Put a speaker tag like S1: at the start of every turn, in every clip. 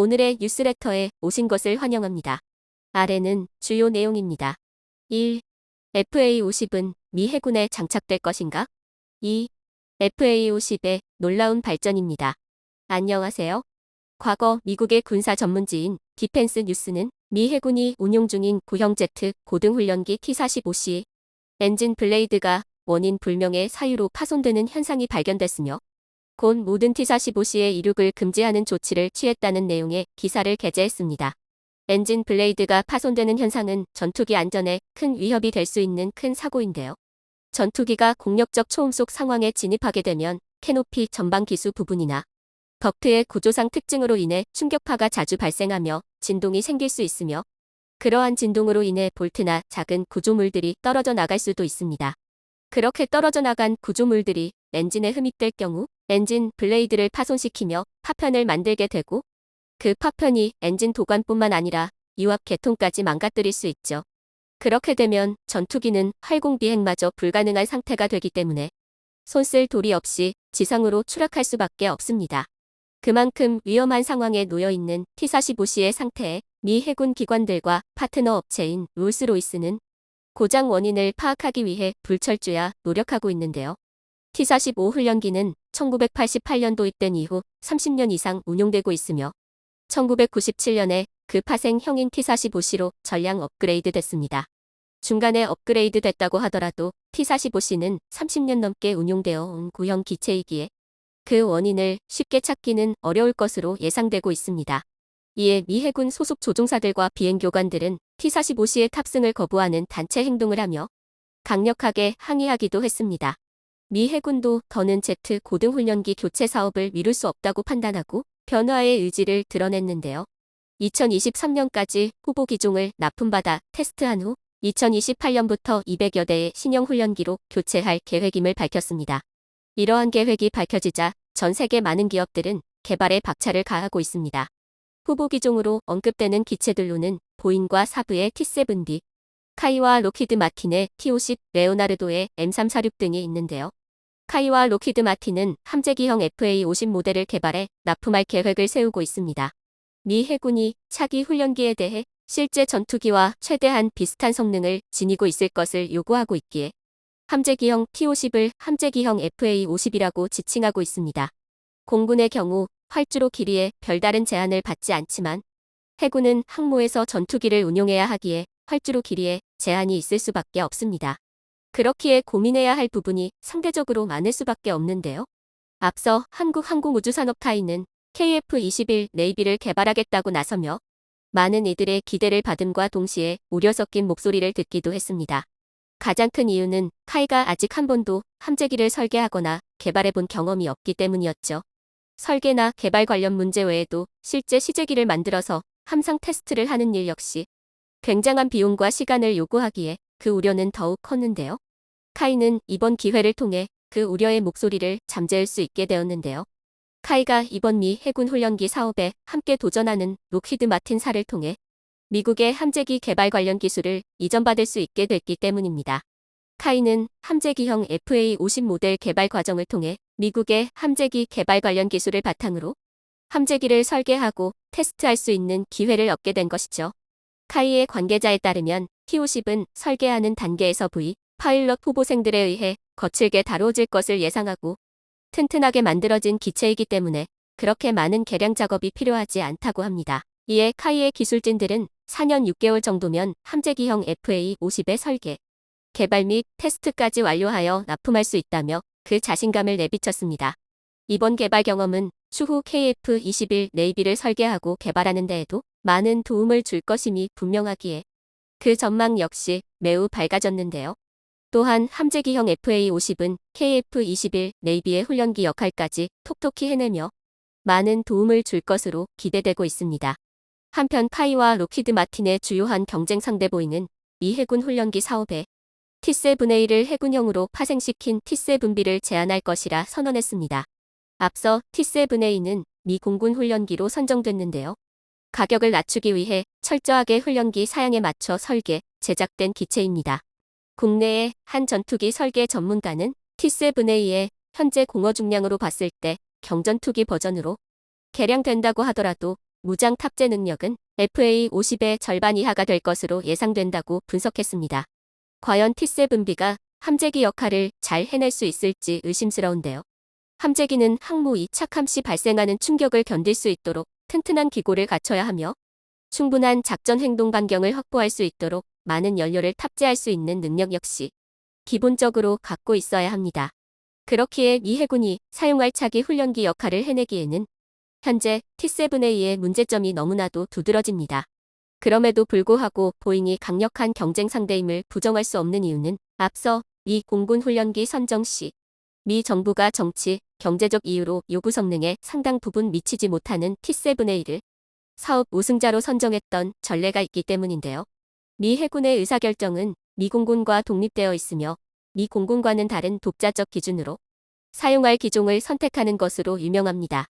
S1: 오늘의 뉴스레터에 오신 것을 환영합니다. 아래는 주요 내용입니다. 1. FA-50은 미 해군에 장착될 것인가? 2. FA-50의 놀라운 발전입니다. 안녕하세요. 과거 미국의 군사 전문지인 디펜스 뉴스는 미 해군이 운용 중인 구형 제트 고등훈련기 T-45C 엔진 블레이드가 원인 불명의 사유로 파손되는 현상이 발견됐으며 곧 모든 T-45C의 이륙을 금지하는 조치를 취했다는 내용의 기사를 게재했습니다. 엔진 블레이드가 파손되는 현상은 전투기 안전에 큰 위협이 될 수 있는 큰 사고인데요. 전투기가 공력적 초음속 상황에 진입하게 되면 캐노피 전방 기수 부분이나 덕트의 구조상 특징으로 인해 충격파가 자주 발생하며 진동이 생길 수 있으며 그러한 진동으로 인해 볼트나 작은 구조물들이 떨어져 나갈 수도 있습니다. 그렇게 떨어져 나간 구조물들이 엔진에 흡입될 경우 엔진 블레이드를 파손시키며 파편을 만들게 되고 그 파편이 엔진 도관뿐만 아니라 유압 계통까지 망가뜨릴 수 있죠. 그렇게 되면 전투기는 활공 비행마저 불가능한 상태가 되기 때문에 손쓸 도리 없이 지상으로 추락할 수밖에 없습니다. 그만큼 위험한 상황에 놓여 있는 T-45C의 상태에 미 해군 기관들과 파트너 업체인 롤스로이스는 고장 원인을 파악하기 위해 불철주야 노력하고 있는데요. T-45 훈련기는 1988년 도입된 이후 30년 이상 운용되고 있으며 1997년에 그 파생 형인 T-45C로 전량 업그레이드 됐습니다. 중간에 업그레이드 됐다고 하더라도 T-45C는 30년 넘게 운용되어 온 구형 기체이기에 그 원인을 쉽게 찾기는 어려울 것으로 예상되고 있습니다. 이에 미 해군 소속 조종사들과 비행교관들은 T-45C의 탑승을 거부하는 단체 행동을 하며 강력하게 항의하기도 했습니다. 미 해군도 더는 제트 고등훈련기 교체 사업을 미룰 수 없다고 판단하고 변화의 의지를 드러냈는데요. 2023년까지 후보 기종을 납품받아 테스트한 후 2028년부터 200여 대의 신형 훈련기로 교체할 계획임을 밝혔습니다. 이러한 계획이 밝혀지자 전 세계 많은 기업들은 개발에 박차를 가하고 있습니다. 후보 기종으로 언급되는 기체들로는 보잉과 사브의 T-7B, 카이와 로키드 마틴의 T-50, 레오나르도의 M346 등이 있는데요. 카이와 로키드 마틴은 함재기형 FA-50 모델을 개발해 납품할 계획을 세우고 있습니다. 미 해군이 차기 훈련기에 대해 실제 전투기와 최대한 비슷한 성능을 지니고 있을 것을 요구하고 있기에 함재기형 T-50을 함재기형 FA-50이라고 지칭하고 있습니다. 공군의 경우 활주로 길이에 별다른 제한을 받지 않지만 해군은 항모에서 전투기를 운용해야 하기에 활주로 길이에 제한이 있을 수밖에 없습니다. 그렇기에 고민해야 할 부분이 상대적으로 많을 수밖에 없는데요. 앞서 한국항공우주산업타이는 KF-21 네이비를 개발하겠다고 나서며 많은 이들의 기대를 받음과 동시에 우려 섞인 목소리를 듣기도 했습니다. 가장 큰 이유는 카이가 아직 한 번도 함재기를 설계하거나 개발해본 경험이 없기 때문이었죠. 설계나 개발 관련 문제 외에도 실제 시제기를 만들어서 함상 테스트를 하는 일 역시 굉장한 비용과 시간을 요구하기에 그 우려는 더욱 컸는데요. 카이는 이번 기회를 통해 그 우려의 목소리를 잠재울 수 있게 되었는데요. 카이가 이번 미 해군 훈련기 사업에 함께 도전하는 록히드 마틴사를 통해 미국의 함재기 개발 관련 기술을 이전받을 수 있게 됐기 때문입니다. 카이는 함재기형 FA-50 모델 개발 과정을 통해 미국의 함재기 개발 관련 기술을 바탕으로 함재기를 설계하고 테스트할 수 있는 기회를 얻게 된 것이죠. 카이의 관계자에 따르면 T-50은 설계하는 단계에서 파일럿 후보생들에 의해 거칠게 다뤄질 것을 예상하고 튼튼하게 만들어진 기체이기 때문에 그렇게 많은 개량 작업이 필요하지 않다고 합니다. 이에 카이의 기술진들은 4년 6개월 정도면 함재기형 FA-50의 설계, 개발 및 테스트까지 완료하여 납품할 수 있다며 그 자신감을 내비쳤습니다. 이번 개발 경험은 추후 KF-21 네이비를 설계하고 개발하는 데에도 많은 도움을 줄 것임이 분명하기에 그 전망 역시 매우 밝아졌는데요. 또한 함재기형 FA-50은 KF-21 네이비의 훈련기 역할까지 톡톡히 해내며 많은 도움을 줄 것으로 기대되고 있습니다. 한편 카이와 록히드 마틴의 주요한 경쟁 상대 보잉은 미 해군 훈련기 사업에 T-7A를 해군형으로 파생시킨 T-7B를 제안할 것이라 선언했습니다. 앞서 T-7A는 미 공군 훈련기로 선정됐는데요. 가격을 낮추기 위해 철저하게 훈련기 사양에 맞춰 설계, 제작된 기체입니다. 국내의 한 전투기 설계 전문가는 T-7A의 현재 공허 중량으로 봤을 때 경전투기 버전으로 개량된다고 하더라도 무장 탑재 능력은 FA-50의 절반 이하가 될 것으로 예상된다고 분석했습니다. 과연 T-7B가 함재기 역할을 잘 해낼 수 있을지 의심스러운데요. 함재기는 항모 이착함 시 발생하는 충격을 견딜 수 있도록 튼튼한 기고를 갖춰야 하며 충분한 작전 행동 반경을 확보할 수 있도록 많은 연료를 탑재할 수 있는 능력 역시 기본적으로 갖고 있어야 합니다. 그렇기에 미 해군이 사용할 차기 훈련기 역할을 해내기에는 현재 T-7A의 문제점이 너무나도 두드러집니다. 그럼에도 불구하고 보잉이 강력한 경쟁 상대임을 부정할 수 없는 이유는 앞서 미 공군 훈련기 선정 시 미 정부가 정치, 경제적 이유로 요구 성능에 상당 부분 미치지 못하는 T-7A를 사업 우승자로 선정했던 전례가 있기 때문인데요. 미 해군의 의사결정은 미 공군과 독립되어 있으며 미 공군과는 다른 독자적 기준으로 사용할 기종을 선택하는 것으로 유명합니다.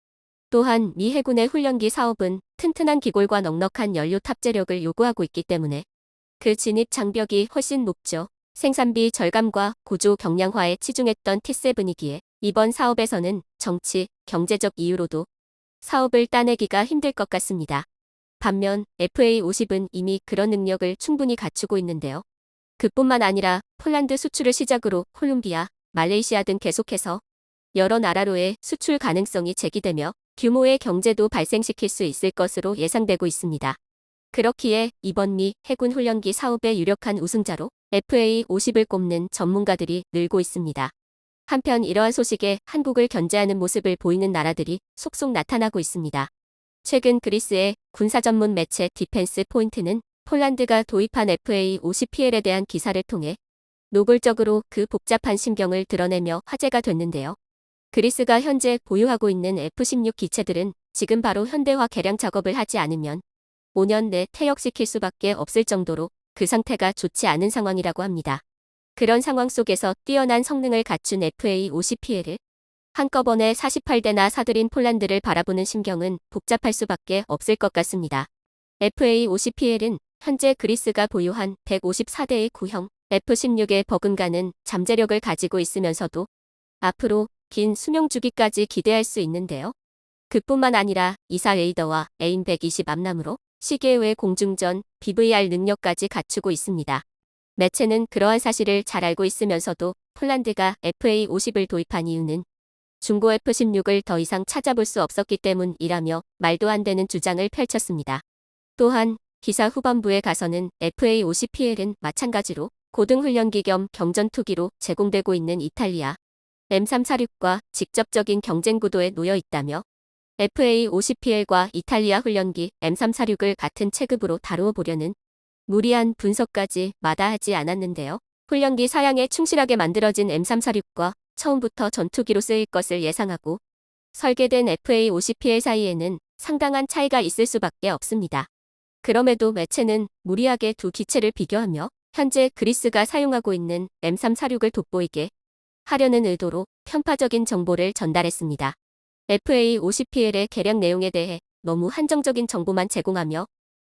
S1: 또한 미 해군의 훈련기 사업은 튼튼한 기골과 넉넉한 연료 탑재력을 요구하고 있기 때문에 그 진입 장벽이 훨씬 높죠. 생산비 절감과 고조 경량화에 치중했던 T-7이기에 이번 사업에서는 정치, 경제적 이유로도 사업을 따내기가 힘들 것 같습니다. 반면 FA-50은 이미 그런 능력을 충분히 갖추고 있는데요. 그뿐만 아니라 폴란드 수출을 시작으로 콜롬비아, 말레이시아 등 계속해서 여러 나라로의 수출 가능성이 제기되며 규모의 경제도 발생시킬 수 있을 것으로 예상되고 있습니다. 그렇기에 이번 미 해군 훈련기 사업의 유력한 우승자로 FA-50을 꼽는 전문가들이 늘고 있습니다. 한편 이러한 소식에 한국을 견제하는 모습을 보이는 나라들이 속속 나타나고 있습니다. 최근 그리스의 군사 전문 매체 디펜스 포인트는 폴란드가 도입한 FA-50PL에 대한 기사를 통해 노골적으로 그 복잡한 심경을 드러내며 화제가 됐는데요. 그리스가 현재 보유하고 있는 F-16 기체들은 지금 바로 현대화 개량 작업을 하지 않으면 5년 내 퇴역시킬 수밖에 없을 정도로 그 상태가 좋지 않은 상황이라고 합니다. 그런 상황 속에서 뛰어난 성능을 갖춘 FA-50PL을 한꺼번에 48대나 사들인 폴란드를 바라보는 심경은 복잡할 수밖에 없을 것 같습니다. FA-50PL은 현재 그리스가 보유한 154대의 구형 F-16에 버금가는 잠재력을 가지고 있으면서도 앞으로 긴 수명 주기까지 기대할 수 있는데요. 그뿐만 아니라 이사 레이더와 에임 120 암람으로 시계 외 공중전 BVR 능력까지 갖추고 있습니다. 매체는 그러한 사실을 잘 알고 있으면서도 폴란드가 FA-50을 도입한 이유는 중고 F-16을 더 이상 찾아볼 수 없었기 때문이라며 말도 안 되는 주장을 펼쳤습니다. 또한 기사 후반부에 가서는 FA-50PL은 마찬가지로 고등훈련기 겸 경전투기로 제공되고 있는 이탈리아 M346과 직접적인 경쟁 구도에 놓여 있다며 FA-50PL과 이탈리아 훈련기 M346을 같은 체급으로 다루어 보려는 무리한 분석까지 마다하지 않았는데요. 훈련기 사양에 충실하게 만들어진 M346과 처음부터 전투기로 쓰일 것을 예상하고 설계된 FA-50PL 사이에는 상당한 차이가 있을 수밖에 없습니다. 그럼에도 매체는 무리하게 두 기체를 비교하며 현재 그리스가 사용하고 있는 M346을 돋보이게 하려는 의도로 편파적인 정보를 전달했습니다. FA-50PL의 개량 내용에 대해 너무 한정적인 정보만 제공하며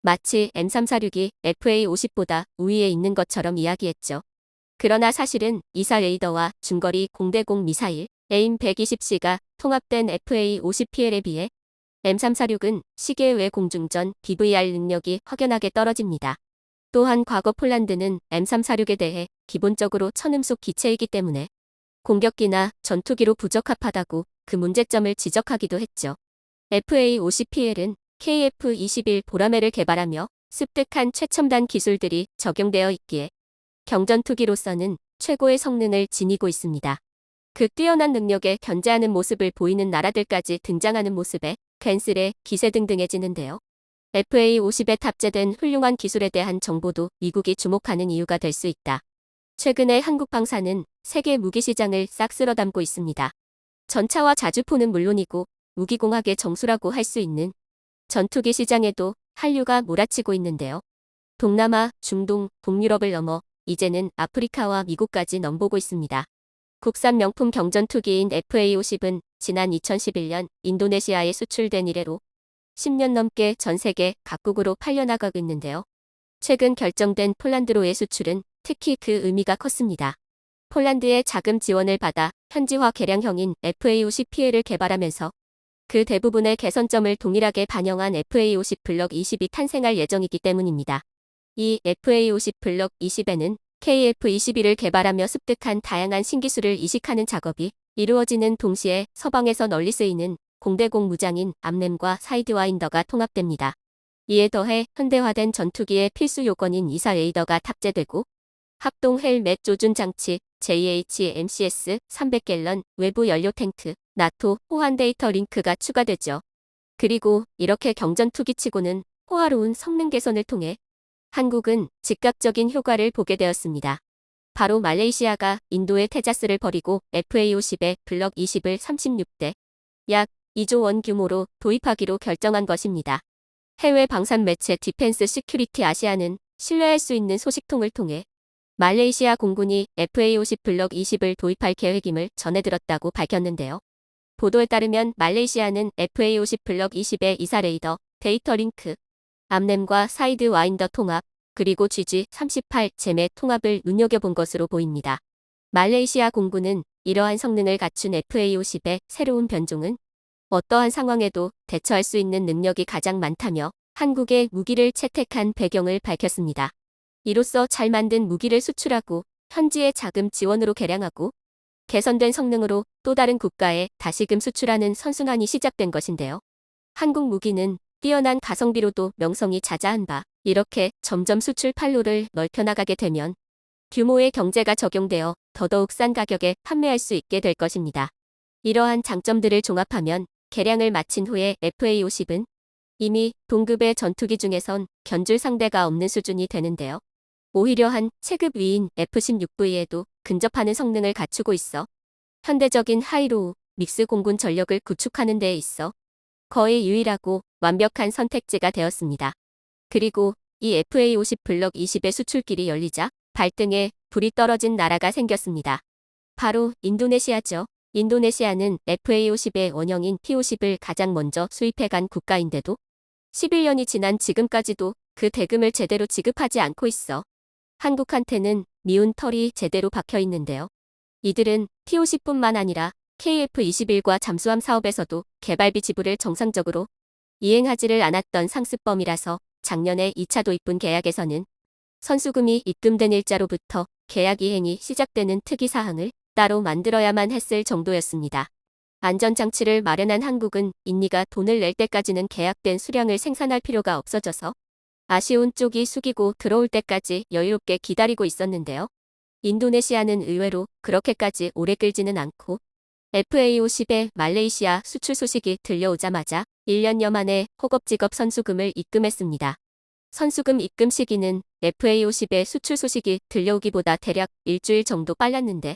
S1: 마치 M346이 FA-50보다 우위에 있는 것처럼 이야기했죠. 그러나 사실은 이사 레이더와 중거리 공대공 미사일 에임 120C가 통합된 FA-50PL에 비해 M346은 시계 외 공중전 BVR 능력이 확연하게 떨어집니다. 또한 과거 폴란드는 M346에 대해 기본적으로 천음속 기체이기 때문에 공격기나 전투기로 부적합하다고 그 문제점을 지적하기도 했죠. FA-50PL은 KF-21 보라매를 개발하며 습득한 최첨단 기술들이 적용되어 있기에 경전투기로서는 최고의 성능을 지니고 있습니다. 그 뛰어난 능력에 견제하는 모습을 보이는 나라들까지 등장하는 모습에 괜스레 기세등등해지는데요. FA-50에 탑재된 훌륭한 기술에 대한 정보도 미국이 주목하는 이유가 될 수 있다. 최근에 한국 방사는 세계 무기 시장을 싹 쓸어 담고 있습니다. 전차와 자주포는 물론이고 무기공학의 정수라고 할 수 있는 전투기 시장에도 한류가 몰아치고 있는데요. 동남아, 중동, 북유럽을 넘어 이제는 아프리카와 미국까지 넘보고 있습니다. 국산 명품 경전투기인 FA-50은 지난 2011년 인도네시아에 수출된 이래로 10년 넘게 전 세계 각국으로 팔려나가고 있는데요. 최근 결정된 폴란드로의 수출은 특히 그 의미가 컸습니다. 폴란드의 자금 지원을 받아 현지화 개량형인 FA-50PL을 개발하면서 그 대부분의 개선점을 동일하게 반영한 FA50 블럭 20이 탄생할 예정이기 때문입니다. 이 FA50 블럭 20에는 KF21을 개발하며 습득한 다양한 신기술을 이식하는 작업이 이루어지는 동시에 서방에서 널리 쓰이는 공대공 무장인 암램과 사이드와인더가 통합됩니다. 이에 더해 현대화된 전투기의 필수 요건인 이사 레이더가 탑재되고 합동 헬멧 조준 장치, JHMCS 300갤런 외부 연료 탱크, 나토 호환 데이터 링크가 추가되죠. 그리고 이렇게 경전투기치고는 호화로운 성능 개선을 통해 한국은 즉각적인 효과를 보게 되었습니다. 바로 말레이시아가 인도의 테자스를 버리고 FA50의 블럭 20을 36대, 약 2조 원 규모로 도입하기로 결정한 것입니다. 해외 방산 매체 디펜스 시큐리티 아시아는 신뢰할 수 있는 소식통을 통해 말레이시아 공군이 FA50 블럭 20을 도입할 계획임을 전해들었다고 밝혔는데요. 보도에 따르면 말레이시아는 FA50 블럭 20의 이사 레이더, 데이터 링크, 암램과 사이드 와인더 통합, 그리고 GG38 잼의 통합을 눈여겨본 것으로 보입니다. 말레이시아 공군은 이러한 성능을 갖춘 FA50의 새로운 변종은 어떠한 상황에도 대처할 수 있는 능력이 가장 많다며 한국의 무기를 채택한 배경을 밝혔습니다. 이로써 잘 만든 무기를 수출하고 현지의 자금 지원으로 개량하고 개선된 성능으로 또 다른 국가에 다시금 수출하는 선순환이 시작된 것인데요. 한국 무기는 뛰어난 가성비로도 명성이 자자한 바 이렇게 점점 수출 판로를 넓혀나가게 되면 규모의 경제가 적용되어 더더욱 싼 가격에 판매할 수 있게 될 것입니다. 이러한 장점들을 종합하면 개량을 마친 후에 FA50은 이미 동급의 전투기 중에선 견줄 상대가 없는 수준이 되는데요. 오히려 한 체급 위인 F-16V에도 근접하는 성능을 갖추고 있어 현대적인 하이로우 믹스 공군 전력을 구축하는 데에 있어 거의 유일하고 완벽한 선택지가 되었습니다. 그리고 이 FA50 블럭 20의 수출길이 열리자 발등에 불이 떨어진 나라가 생겼습니다. 바로 인도네시아죠. 인도네시아는 FA50의 원형인 P50을 가장 먼저 수입해간 국가인데도 11년이 지난 지금까지도 그 대금을 제대로 지급하지 않고 있어 한국한테는 미운 털이 제대로 박혀 있는데요. 이들은 T50뿐만 아니라 KF21과 잠수함 사업에서도 개발비 지불을 정상적으로 이행하지를 않았던 상습범이라서 작년에 2차 도입분 계약에서는 선수금이 입금된 일자로부터 계약 이행이 시작되는 특이사항을 따로 만들어야만 했을 정도였습니다. 안전장치를 마련한 한국은 인니가 돈을 낼 때까지는 계약된 수량을 생산할 필요가 없어져서 아쉬운 쪽이 숙이고 들어올 때까지 여유롭게 기다리고 있었는데요. 인도네시아는 의외로 그렇게까지 오래 끌지는 않고 FA50의 말레이시아 수출 소식이 들려오자마자 1년여 만에 허겁지겁 선수금을 입금했습니다. 선수금 입금 시기는 FA50의 수출 소식이 들려오기보다 대략 일주일 정도 빨랐는데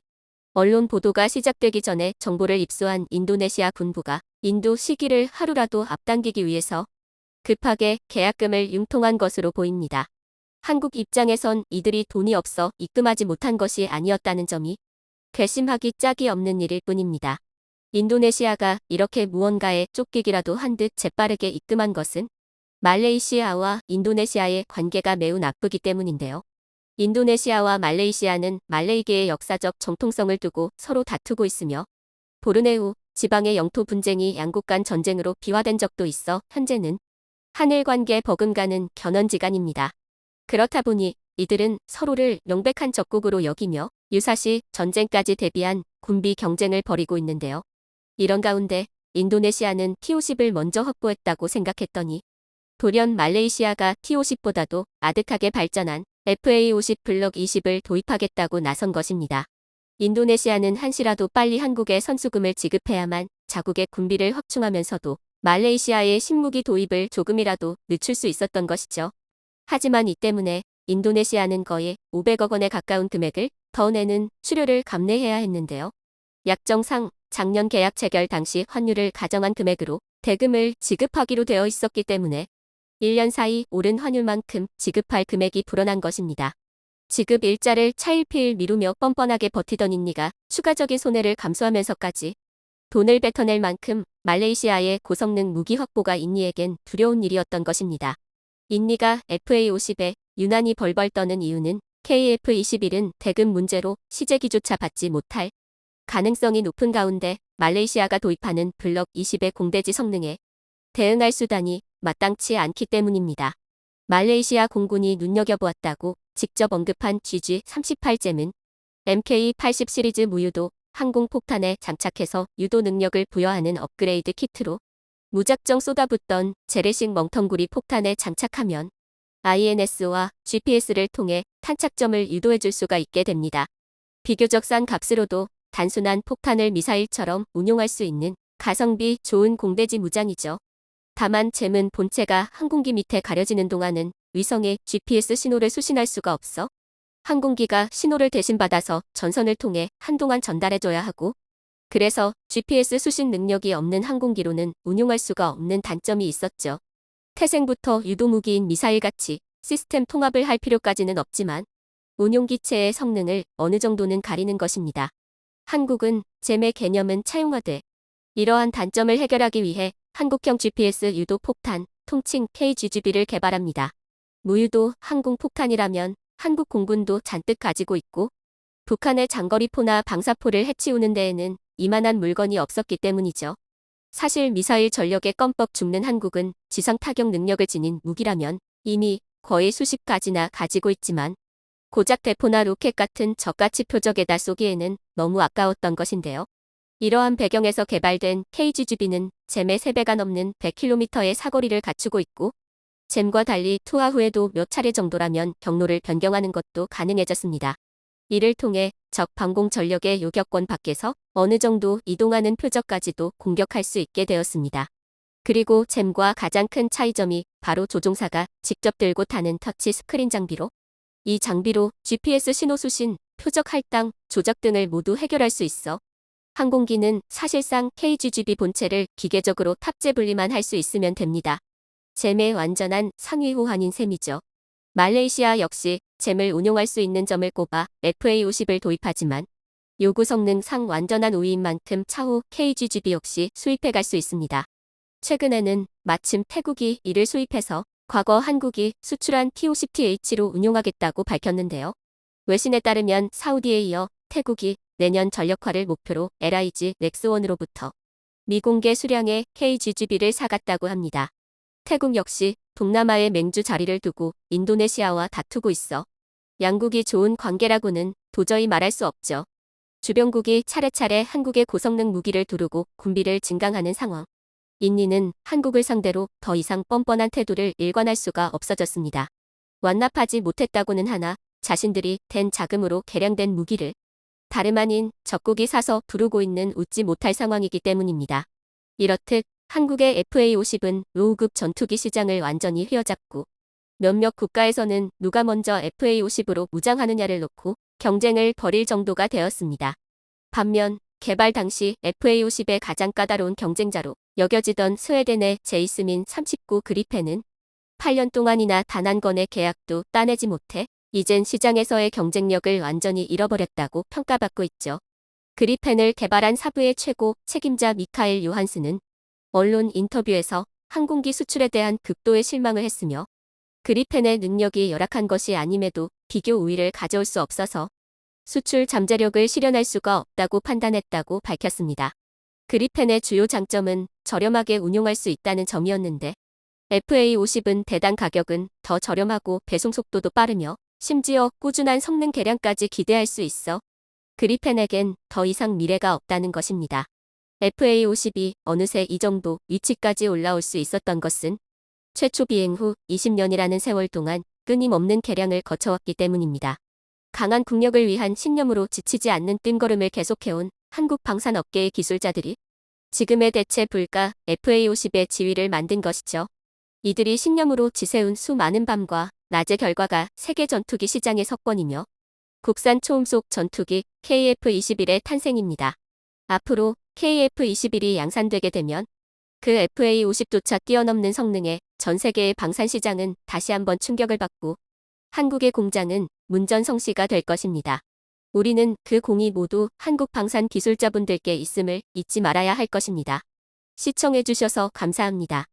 S1: 언론 보도가 시작되기 전에 정보를 입수한 인도네시아 군부가 인도 시기를 하루라도 앞당기기 위해서 급하게 계약금을 융통한 것으로 보입니다. 한국 입장에선 이들이 돈이 없어 입금하지 못한 것이 아니었다는 점이 괘씸하기 짝이 없는 일일 뿐입니다. 인도네시아가 이렇게 무언가에 쫓기기라도 한 듯 재빠르게 입금한 것은 말레이시아와 인도네시아의 관계가 매우 나쁘기 때문인데요. 인도네시아와 말레이시아는 말레이계의 역사적 정통성을 두고 서로 다투고 있으며 보르네우 지방의 영토 분쟁이 양국 간 전쟁으로 비화된 적도 있어 현재는 한일 관계 버금가는 견원지간입니다. 그렇다 보니 이들은 서로를 명백한 적국으로 여기며 유사시 전쟁까지 대비한 군비 경쟁을 벌이고 있는데요. 이런 가운데 인도네시아는 T50을 먼저 확보했다고 생각했더니 돌연 말레이시아가 T50보다도 아득하게 발전한 FA50 블럭 20을 도입하겠다고 나선 것입니다. 인도네시아는 한시라도 빨리 한국에 선수금을 지급해야만 자국의 군비를 확충하면서도 말레이시아의 신무기 도입을 조금이라도 늦출 수 있었던 것이죠. 하지만 이 때문에 인도네시아는 거의 500억 원에 가까운 금액을 더 내는 수료를 감내해야 했는데요. 약정상 작년 계약 체결 당시 환율을 가정한 금액으로 대금을 지급하기로 되어 있었기 때문에 1년 사이 오른 환율만큼 지급할 금액이 불어난 것입니다. 지급 일자를 차일피일 미루며 뻔뻔하게 버티던 인니가 추가적인 손해를 감수하면서까지 돈을 뱉어낼 만큼 말레이시아의 고성능 무기 확보가 인니에겐 두려운 일이었던 것입니다. 인니가 FA50에 유난히 벌벌 떠는 이유는 KF21은 대금 문제로 시제기조차 받지 못할 가능성이 높은 가운데 말레이시아가 도입하는 블록 20의 공대지 성능에 대응할 수단이 마땅치 않기 때문입니다. 말레이시아 공군이 눈여겨보았다고 직접 언급한 GG38잼은 MK80 시리즈 무유도 항공폭탄에 장착해서 유도 능력을 부여하는 업그레이드 키트로 무작정 쏟아붓던 재래식 멍텅구리 폭탄에 장착하면 INS와 GPS를 통해 탄착점을 유도해줄 수가 있게 됩니다. 비교적 싼 값으로도 단순한 폭탄을 미사일처럼 운용할 수 있는 가성비 좋은 공대지 무장이죠. 다만 잼은 본체가 항공기 밑에 가려지는 동안은 위성에 GPS 신호를 수신할 수가 없어 항공기가 신호를 대신 받아서 전선을 통해 한동안 전달해줘야 하고, 그래서 GPS 수신 능력이 없는 항공기로는 운용할 수가 없는 단점이 있었죠. 태생부터 유도무기인 미사일같이 시스템 통합을 할 필요까지는 없지만 운용기체의 성능을 어느 정도는 가리는 것입니다. 한국은 잼의 개념은 차용화돼 이러한 단점을 해결하기 위해 한국형 GPS 유도 폭탄, 통칭 KGGB를 개발합니다. 무유도 항공폭탄이라면 한국 공군도 잔뜩 가지고 있고 북한의 장거리포나 방사포를 해치우는 데에는 이만한 물건이 없었기 때문이죠. 사실 미사일 전력에 껌뻑 죽는 한국은 지상 타격 능력을 지닌 무기라면 이미 거의 수십 가지나 가지고 있지만 고작 대포나 로켓 같은 저가치 표적에다 쏘기에는 너무 아까웠던 것인데요. 이러한 배경에서 개발된 KGGB는 잼의 3배가 넘는 100km의 사거리를 갖추고 있고 잼과 달리 투하 후에도 몇 차례 정도라면 경로를 변경하는 것도 가능해졌습니다. 이를 통해 적 방공 전력의 요격권 밖에서 어느 정도 이동하는 표적까지도 공격할 수 있게 되었습니다. 그리고 잼과 가장 큰 차이점이 바로 조종사가 직접 들고 타는 터치 스크린 장비로 이 장비로 GPS 신호 수신, 표적 할당, 조작 등을 모두 해결할 수 있어 항공기는 사실상 KGGB 본체를 기계적으로 탑재 분리만 할 수 있으면 됩니다. 잼의 완전한 상위 호환인 셈이죠. 말레이시아 역시 잼을 운용할 수 있는 점을 꼽아 FA50을 도입하지만 요구 성능상 완전한 우위인 만큼 차후 KGGB 역시 수입해갈 수 있습니다. 최근에는 마침 태국이 이를 수입해서 과거 한국이 수출한 T-50TH로 운용하겠다고 밝혔는데요. 외신에 따르면 사우디에 이어 태국이 내년 전력화를 목표로 LIG 넥스원으로부터 미공개 수량의 KGGB를 사갔다고 합니다. 태국 역시 동남아의 맹주 자리를 두고 인도네시아와 다투고 있어 양국이 좋은 관계라고는 도저히 말할 수 없죠. 주변국이 차례차례 한국의 고성능 무기를 두르고 군비를 증강하는 상황. 인니는 한국을 상대로 더 이상 뻔뻔한 태도를 일관할 수가 없어졌습니다. 완납하지 못했다고는 하나 자신들이 댄 자금으로 개량된 무기를 다름 아닌 적국이 사서 부르고 있는 웃지 못할 상황이기 때문입니다. 이렇듯 한국의 FA50은 로우급 전투기 시장을 완전히 휘어잡고 몇몇 국가에서는 누가 먼저 FA50으로 무장하느냐를 놓고 경쟁을 벌일 정도가 되었습니다. 반면 개발 당시 FA50의 가장 까다로운 경쟁자로 여겨지던 스웨덴의 제이스민 39 그리펜은 8년 동안이나 단 한 건의 계약도 따내지 못해 이젠 시장에서의 경쟁력을 완전히 잃어버렸다고 평가받고 있죠. 그리펜을 개발한 사부의 최고 책임자 미카엘 요한스는 언론 인터뷰에서 항공기 수출에 대한 극도의 실망을 했으며 그리펜의 능력이 열악한 것이 아님에도 비교 우위를 가져올 수 없어서 수출 잠재력을 실현할 수가 없다고 판단했다고 밝혔습니다. 그리펜의 주요 장점은 저렴하게 운용할 수 있다는 점이었는데 FA50은 대당 가격은 더 저렴하고 배송 속도도 빠르며 심지어 꾸준한 성능 개량까지 기대할 수 있어 그리펜에겐 더 이상 미래가 없다는 것입니다. FA50이 어느새 이 정도 위치까지 올라올 수 있었던 것은 최초 비행 후 20년이라는 세월 동안 끊임없는 개량을 거쳐왔기 때문입니다. 강한 국력을 위한 신념으로 지치지 않는 뜬걸음을 계속해온 한국 방산업계의 기술자들이 지금의 대체 불가 FA50의 지위를 만든 것이죠. 이들이 신념으로 지새운 수많은 밤과 낮의 결과가 세계 전투기 시장의 석권이며 국산 초음속 전투기 KF-21의 탄생입니다. 앞으로 KF-21이 양산되게 되면 그 FA50조차 뛰어넘는 성능에 전 세계의 방산 시장은 다시 한번 충격을 받고 한국의 공장은 문전성시가 될 것입니다. 우리는 그 공이 모두 한국 방산 기술자분들께 있음을 잊지 말아야 할 것입니다. 시청해주셔서 감사합니다.